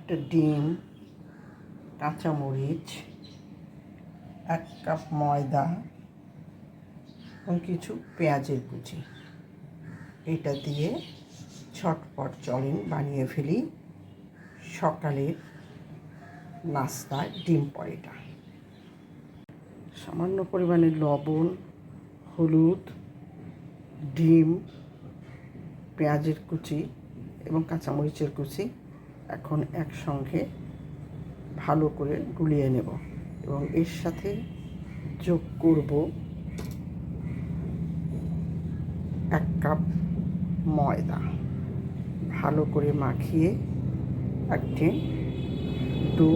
একটা ডিম, কাঁচামরিচ, 1 কাপ ময়দা এবং কিছু পেঁয়াজের কুচি, এটা দিয়ে ঝটপট চলেন বানিয়ে ফেলি সকালের নাস্তায় ডিম পরোটা। সামান্য পরিমাণে লবণ, হলুদ, ডিম, পেঁয়াজের কুচি এবং কাঁচামরিচের কুচি এখন একসঙ্গে ভালো করে গুলিয়ে নেব এবং এর সাথে যোগ করব 1 কাপ ময়দা। ভালো করে মাখিয়ে একটি ডো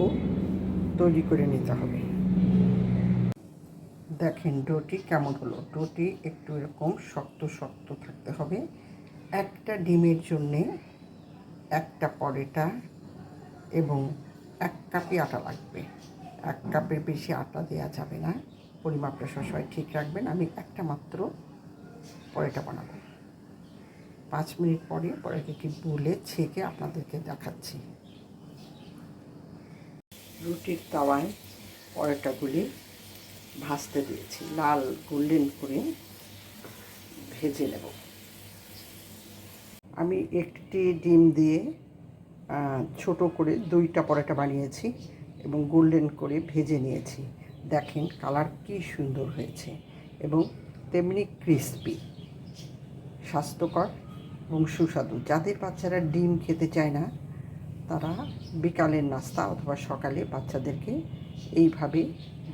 তৈরি করে নিতে হবে। দেখেন ডোটি কেমন হলো। ডোটি একটু এরকম শক্ত শক্ত থাকতে হবে। একটা ডিমের জন্যে 1টা পরোটা এবং 1 কাপই আটা লাগবে। 1 কাপের বেশি আটা দেওয়া যাবে না, পরিমাপটা সবসময় ঠিক রাখবেন। আমি একটা মাত্র পরোটা বানাবো। 5 মিনিট পরে পরোটাকে বুলে ছেঁকে আপনাদেরকে দেখাচ্ছি। রুটির তাওয়ায় পরোটাগুলি ভাজতে দিয়েছি, লাল গোল্ডেন করে ভেজে নেব। আমি একটি ডিম দিয়ে ছোট করে 2টা পরোটা বানিয়েছি এবং গোল্ডেন করে ভেজে নিয়েছি। দেখেন কালার কি সুন্দর হয়েছে এবং তেমনি ক্রিস্পি, স্বাস্থ্যকর এবং সুস্বাদু। যাদের বাচ্চারা ডিম খেতে চায় না তারা বিকালের নাস্তা অথবা সকালে বাচ্চাদেরকে এইভাবে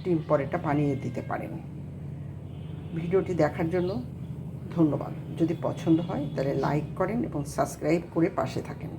ডিম পরোটা বানিয়ে দিতে পারেন। ভিডিওটি দেখার জন্য ধন্যবাদ। যদি পছন্দ হয় তাহলে লাইক করেন এবং সাবস্ক্রাইব করে পাশে থাকেন।